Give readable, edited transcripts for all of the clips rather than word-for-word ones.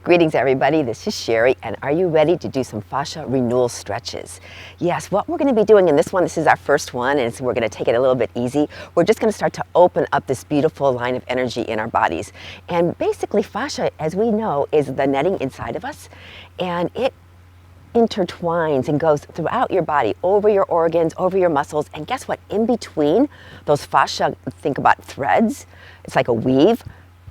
Greetings everybody, this is Sherry, and are you ready to do some fascia renewal stretches? Yes, what we're going to be doing in this one, this is our first one, and so we're going to take it a little bit easy. We're just going to start to open up this beautiful line of energy in our bodies. And basically fascia, as we know, is the netting inside of us, and it intertwines and goes throughout your body, over your organs, over your muscles, and guess what? In between those fascia, think about threads, it's like a weave,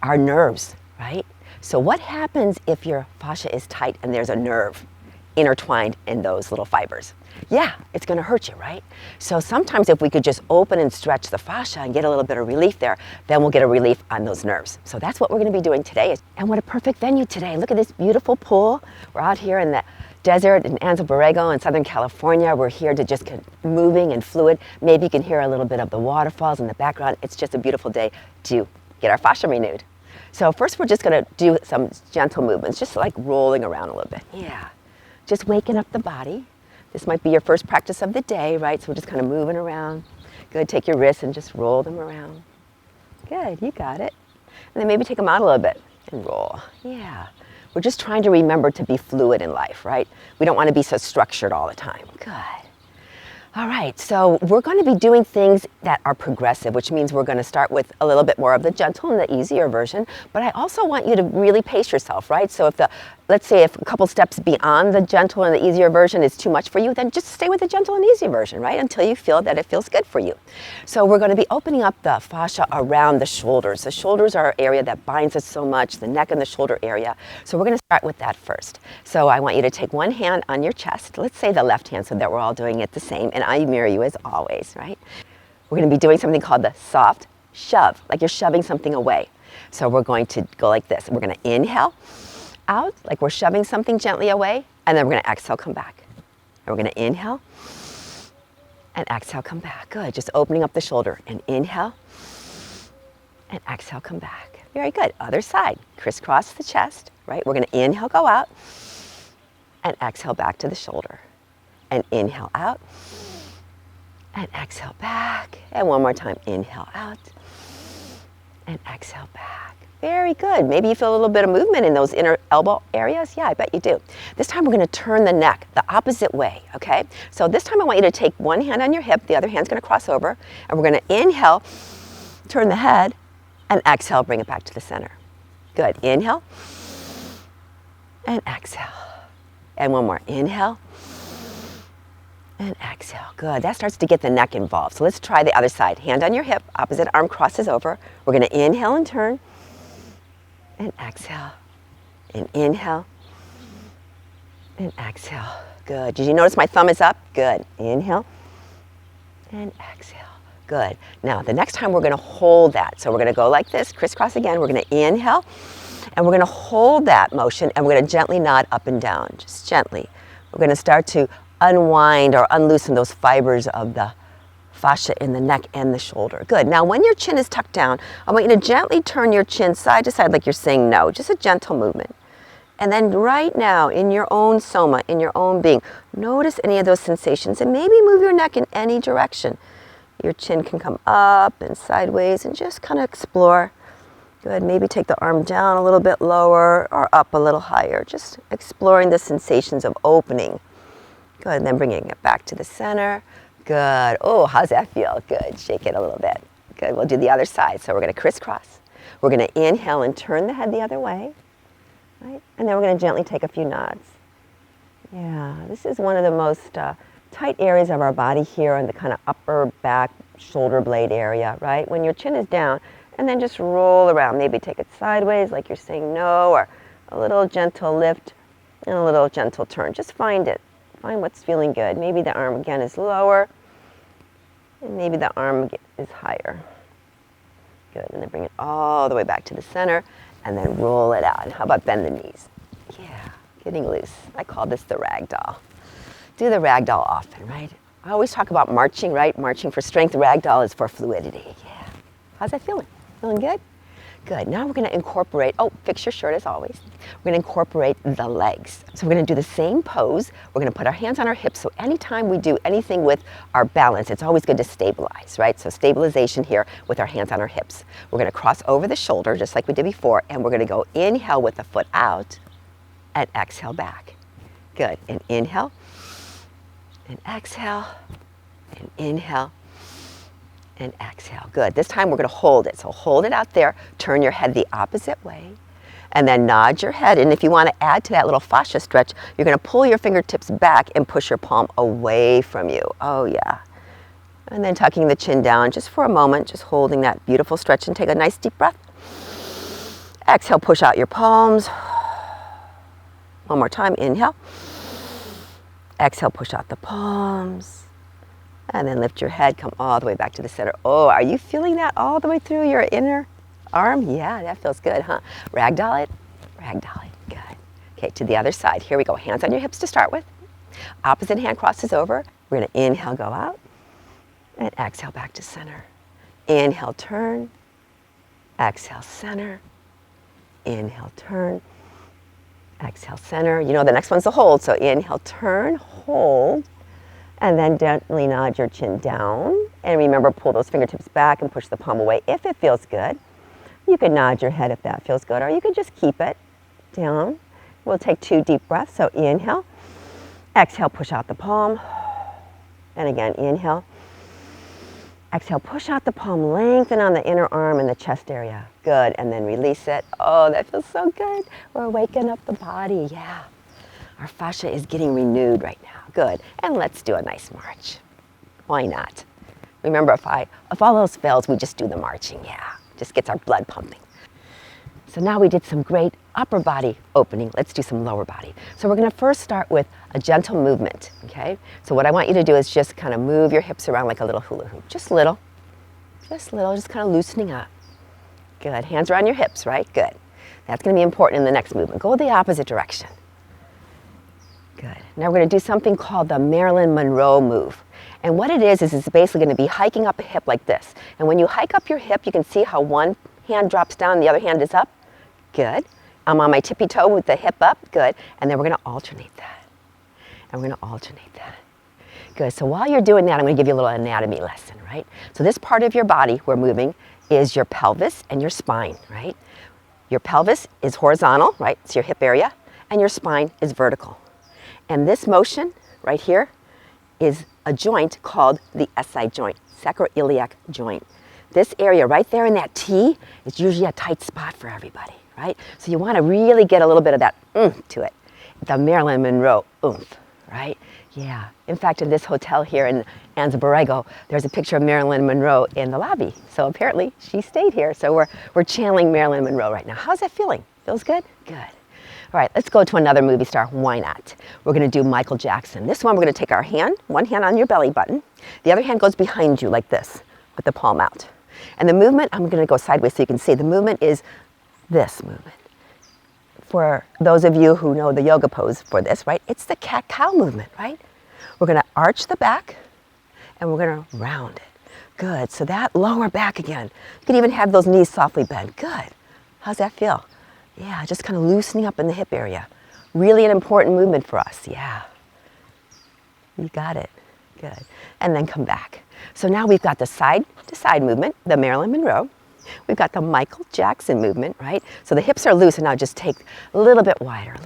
are nerves, right? So what happens if your fascia is tight and there's a nerve intertwined in those little fibers? Yeah, it's going to hurt you, right? So sometimes if we could just open and stretch the fascia and get a little bit of relief there, then we'll get a relief on those nerves. So that's what we're going to be doing today. And what a perfect venue today. Look at this beautiful pool. We're out here in the desert in Anza Borrego in Southern California. We're here to just get moving and fluid. Maybe you can hear a little bit of the waterfalls in the background. It's just a beautiful day to get our fascia renewed. So first we're just going to do some gentle movements, just like rolling around a little bit. Yeah, just waking up the body. This might be your first practice of the day, right? So we're just kind of moving around. Good, take your wrists and just roll them around. Good, you got it. And then maybe take them out a little bit and roll. Yeah, we're just trying to remember to be fluid in life, right? We don't want to be so structured all the time. Good. All right, so we're going to be doing things that are progressive, which means we're going to start with a little bit more of the gentle and the easier version, but I also want you to really pace yourself, right? So if let's say if a couple steps beyond the gentle and the easier version is too much for you, then just stay with the gentle and easy version, right? Until you feel that it feels good for you. So we're going to be opening up the fascia around the shoulders. The shoulders are an area that binds us so much, the neck and the shoulder area. So we're going to start with that first. So I want you to take one hand on your chest, let's say the left hand so that we're all doing it the same, and I mirror you as always, right? We're going to be doing something called the soft shove, like you're shoving something away. So we're going to go like this. We're going to inhale out, like we're shoving something gently away, and then we're going to exhale, come back. And we're going to inhale and exhale, come back. Good, just opening up the shoulder, and inhale and exhale, come back. Very good. Other side, crisscross the chest, right? We're going to inhale, go out, and exhale back to the shoulder. And inhale out, and exhale back. And one more time, inhale out, and exhale back. Very good. Maybe you feel a little bit of movement in those inner elbow areas. Yeah, I bet you do. This time we're going to turn the neck the opposite way, okay? So this time I want you to take one hand on your hip, the other hand's going to cross over, and we're going to inhale, turn the head, and exhale, bring it back to the center. Good. Inhale, and exhale. And one more. Inhale, and exhale. Good. That starts to get the neck involved. So let's try the other side. Hand on your hip, opposite arm crosses over. We're going to inhale and turn, and exhale, and inhale, and exhale. Good. Did you notice my thumb is up? Good. Inhale, and exhale. Good. Now, the next time we're going to hold that. So we're going to go like this, crisscross again. We're going to inhale, and we're going to hold that motion, and we're going to gently nod up and down, just gently. We're going to start to unwind or unloosen those fibers of the fascia in the neck and the shoulder. Good. Now, when your chin is tucked down, I want you to gently turn your chin side to side like you're saying no, just a gentle movement. And then right now, in your own soma, in your own being, notice any of those sensations and maybe move your neck in any direction. Your chin can come up and sideways and just kind of explore. Good. Maybe take the arm down a little bit lower or up a little higher. Just exploring the sensations of opening. Good. And then bringing it back to the center. Good. Oh, how's that feel? Good. Shake it a little bit. Good. We'll do the other side. So we're going to crisscross. We're going to inhale and turn the head the other way. Right? And then we're going to gently take a few nods. Yeah, this is one of the most tight areas of our body here in the kind of upper back shoulder blade area, right? When your chin is down, and then just roll around. Maybe take it sideways like you're saying no, or a little gentle lift and a little gentle turn. Just find it. Find what's feeling good. Maybe the arm again is lower, and maybe the arm is higher. Good, and then bring it all the way back to the center, and then roll it out. And how about bend the knees? Yeah, getting loose. I call this the rag doll. Do the rag doll often, right? I always talk about marching, right? Marching for strength. Rag doll is for fluidity. Yeah. How's that feeling? Feeling good? Good. Now we're going to incorporate, fix your shirt as always. We're going to incorporate the legs. So we're going to do the same pose. We're going to put our hands on our hips. So anytime we do anything with our balance, it's always good to stabilize, right? So stabilization here with our hands on our hips. We're going to cross over the shoulder just like we did before, and we're going to go inhale with the foot out, and exhale back. Good, and inhale, and exhale, and inhale, and exhale. Good, this time we're gonna hold it. So hold it out there, turn your head the opposite way, and then nod your head. And if you wanna add to that little fascia stretch, you're gonna pull your fingertips back and push your palm away from you. Oh yeah. And then tucking the chin down just for a moment, just holding that beautiful stretch, and take a nice deep breath. Exhale, push out your palms. One more time, inhale. Exhale, push out the palms. And then lift your head, come all the way back to the center. Oh, are you feeling that all the way through your inner arm? Yeah, that feels good, huh? Ragdoll it, good. Okay, to the other side. Here we go, hands on your hips to start with. Opposite hand crosses over. We're gonna inhale, go out, and exhale back to center. Inhale, turn, exhale, center. Inhale, turn, exhale, center. You know the next one's the hold, so inhale, turn, hold, and then gently nod your chin down. And remember, pull those fingertips back and push the palm away if it feels good. You can nod your head if that feels good, or you can just keep it down. We'll take 2 deep breaths, so inhale, exhale, push out the palm, and again, inhale, exhale, push out the palm, lengthen on the inner arm and the chest area. Good, and then release it. Oh, that feels so good. We're waking up the body, yeah. Our fascia is getting renewed right now. Good, and let's do a nice march. Why not? Remember, if all else fails, we just do the marching, yeah. Just gets our blood pumping. So now we did some great upper body opening. Let's do some lower body. So we're gonna first start with a gentle movement, okay? So what I want you to do is just kind of move your hips around like a little hula hoop. Just little, just kind of loosening up. Good, hands around your hips, right? Good. That's gonna be important in the next movement. Go the opposite direction. Good. Now we're gonna do something called the Marilyn Monroe move. And what it is it's basically gonna be hiking up a hip like this. And when you hike up your hip, you can see how one hand drops down, the other hand is up. Good. I'm on my tippy toe with the hip up. Good. And then we're going to alternate that. And we're going to alternate that. Good. So while you're doing that, I'm going to give you a little anatomy lesson, right? So this part of your body we're moving is your pelvis and your spine, right? Your pelvis is horizontal, right? It's your hip area. And your spine is vertical. And this motion right here is a joint called the SI joint, sacroiliac joint. This area right there in that T is usually a tight spot for everybody, right? So you want to really get a little bit of that oomph to it. The Marilyn Monroe oomph, right? Yeah. In fact, in this hotel here in Anza Borrego, there's a picture of Marilyn Monroe in the lobby. So apparently she stayed here. So we're channeling Marilyn Monroe right now. How's that feeling? Feels good? Good. All right, let's go to another movie star. Why not? We're going to do Michael Jackson. This one, we're going to take our hand, one hand on your belly button. The other hand goes behind you like this with the palm out. And the movement, I'm going to go sideways so you can see. The movement is this movement. For those of you who know the yoga pose for this, right? It's the cat-cow movement, right? We're going to arch the back and we're going to round it. Good. So that lower back again. You can even have those knees softly bent. Good. How's that feel? Yeah, just kind of loosening up in the hip area. Really an important movement for us. Yeah. You got it. Good. And then come back. So now we've got the side-to-side movement, the Marilyn Monroe. We've got the Michael Jackson movement, right? So the hips are loose, and now just take a little bit wider,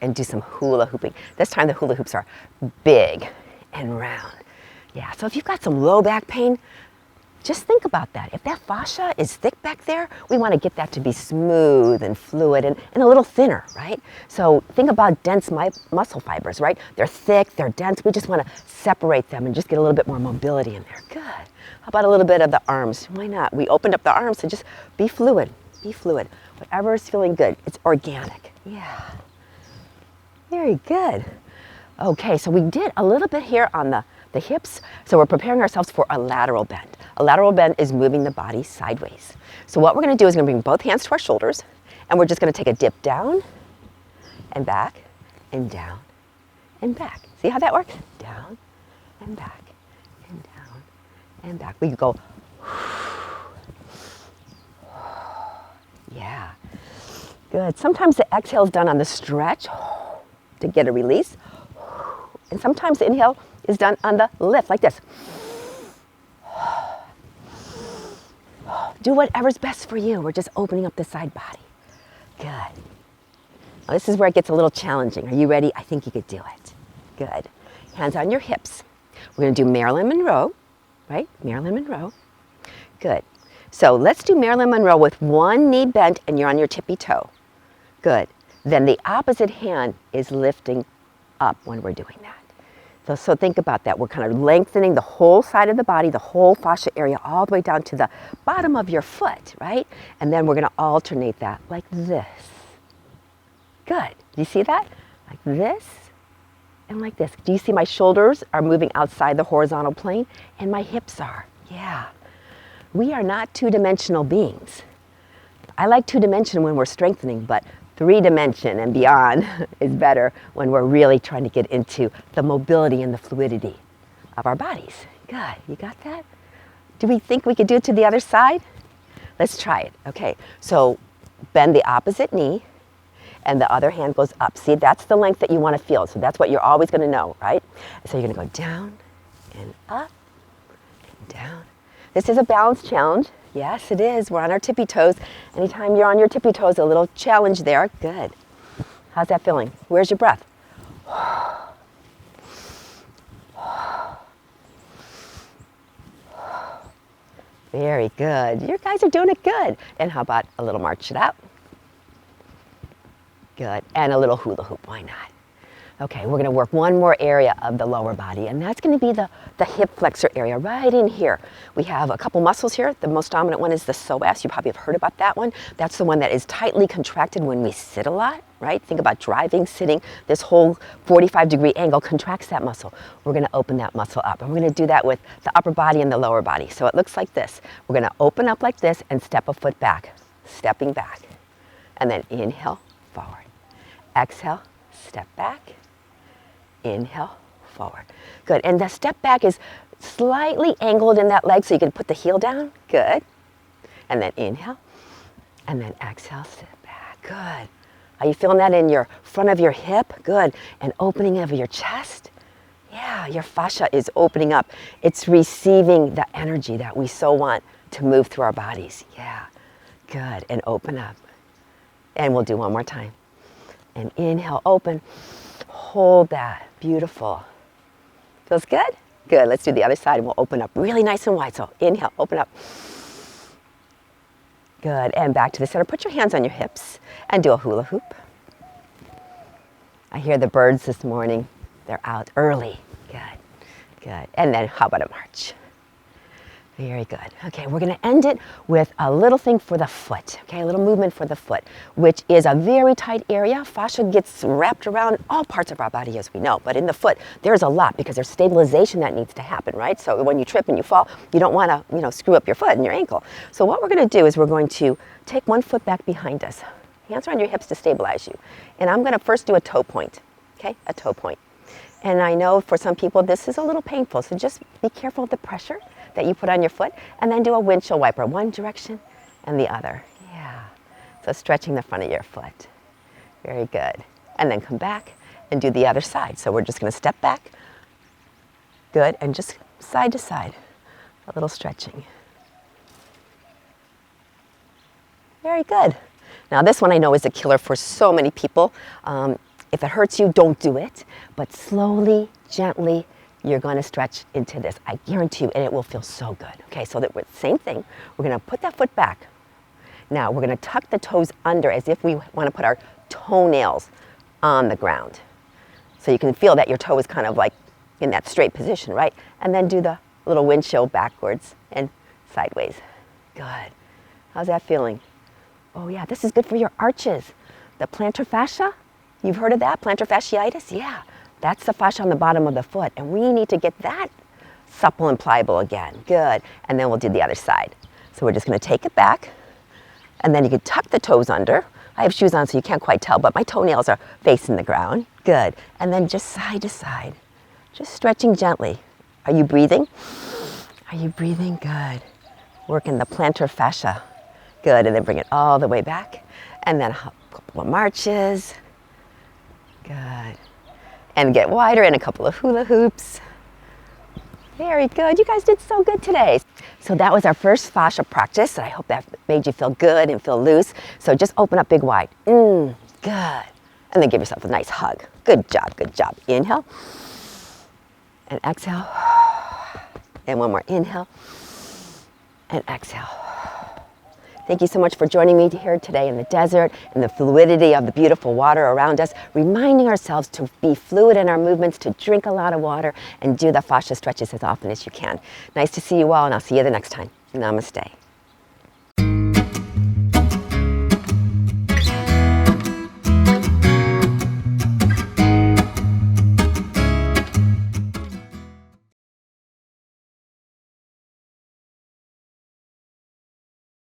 and do some hula hooping. This time the hula hoops are big and round. Yeah, so if you've got some low back pain, just think about that. If that fascia is thick back there, we want to get that to be smooth and fluid and a little thinner, right? So think about dense muscle fibers, right? They're thick, they're dense. We just want to separate them and just get a little bit more mobility in there. Good. How about a little bit of the arms? Why not? We opened up the arms, so just be fluid. Be fluid. Whatever is feeling good. It's organic. Yeah. Very good. Okay, so we did a little bit here on the hips, so we're preparing ourselves for a lateral bend. A lateral bend is moving the body sideways. So what we're going to do is we're going to bring both hands to our shoulders, and we're just going to take a dip down and back and down and back. See how that works? Down and back and down and back. We could go, yeah, good. Sometimes the exhale is done on the stretch to get a release, and sometimes the inhale is done on the lift, like this. Do whatever's best for you. We're just opening up the side body. Good. Now this is where it gets a little challenging. Are you ready? I think you could do it. Good. Hands on your hips. We're going to do Marilyn Monroe, right? Marilyn Monroe. Good. So let's do Marilyn Monroe with one knee bent and you're on your tippy toe. Good. Then the opposite hand is lifting up when we're doing that. So think about that. We're kind of lengthening the whole side of the body, the whole fascia area, all the way down to the bottom of your foot, right? And then we're going to alternate that like this. Good. Do you see that? Like this and like this. Do you see my shoulders are moving outside the horizontal plane? And my hips are. Yeah. We are not two-dimensional beings. I like two-dimension when we're strengthening, but three-dimension and beyond is better when we're really trying to get into the mobility and the fluidity of our bodies. Good, you got that? Do we think we could do it to the other side? Let's try it. Okay, so bend the opposite knee and the other hand goes up. See, that's the length that you want to feel. So that's what you're always going to know, right? So you're going to go down and up and down. This is a balance challenge. Yes, it is. We're on our tippy toes. Anytime you're on your tippy toes, a little challenge there. Good. How's that feeling? Where's your breath? Very good. You guys are doing it good. And how about a little march it out? Good. And a little hula hoop. Why not? Okay, we're going to work one more area of the lower body, and that's going to be the hip flexor area right in here. We have a couple muscles here. The most dominant one is the psoas. You probably have heard about that one. That's the one that is tightly contracted when we sit a lot, right? Think about driving, sitting. This whole 45-degree angle contracts that muscle. We're going to open that muscle up, and we're going to do that with the upper body and the lower body. So it looks like this. We're going to open up like this and step a foot back, stepping back, and then inhale, forward. Exhale, step back. Inhale, forward. Good. And the step back is slightly angled in that leg so you can put the heel down. Good. And then inhale. And then exhale, step back. Good. Are you feeling that in your front of your hip? Good. And opening of your chest? Yeah, your fascia is opening up. It's receiving the energy that we so want to move through our bodies. Yeah. Good. And open up. And we'll do one more time. And inhale, open. Hold that. Beautiful. Feels good? Good. Let's do the other side and we'll open up really nice and wide. So inhale, open up. Good. And back to the center. Put your hands on your hips and do a hula hoop. I hear the birds this morning. They're out early. Good. Good. And then how about a march? Very good. Okay, we're going to end it with a little thing for the foot, okay, a little movement for the foot, which is a very tight area. Fascia gets wrapped around all parts of our body, as we know, but in the foot, there's a lot because there's stabilization that needs to happen, right? So when you trip and you fall, you don't want to, screw up your foot and your ankle. So what we're going to do is we're going to take one foot back behind us. Hands are on your hips to stabilize you. And I'm going to first do a toe point, okay, a toe point. And I know for some people this is a little painful, so just be careful of the pressure that you put on your foot, and then do a windshield wiper, one direction and the other. Yeah. So stretching the front of your foot. Very good. And then come back and do the other side. So we're just going to step back. Good. And just side to side. A little stretching. Very good. Now this one I know is a killer for so many people. If it hurts you, don't do it. But slowly, gently, you're going to stretch into this. I guarantee you, and it will feel so good. Okay, so that we're the same thing. We're going to put that foot back. Now we're going to tuck the toes under as if we want to put our toenails on the ground. So you can feel that your toe is kind of like in that straight position, right? And then do the little windshield backwards and sideways. Good. How's that feeling? Oh yeah, this is good for your arches. The plantar fascia, you've heard of that? Plantar fasciitis? Yeah. That's the fascia on the bottom of the foot, and we need to get that supple and pliable again. Good. And then we'll do the other side. So we're just going to take it back, and then you can tuck the toes under. I have shoes on, so you can't quite tell, but my toenails are facing the ground. Good. And then just side to side, just stretching gently. Are you breathing? Are you breathing? Good. Working the plantar fascia. Good. And then bring it all the way back, and then a couple of marches. Good. And get wider and a couple of hula hoops. Very good. You guys did so good today. So that was our first fascia practice, and I hope that made you feel good and feel loose. So just open up big wide. Good. And then give yourself a nice hug. Good job, good job. Inhale. And exhale. And one more. Inhale. And exhale. Thank you so much for joining me here today in the desert, in the fluidity of the beautiful water around us, reminding ourselves to be fluid in our movements, to drink a lot of water, and do the fascia stretches as often as you can. Nice to see you all, and I'll see you the next time. Namaste.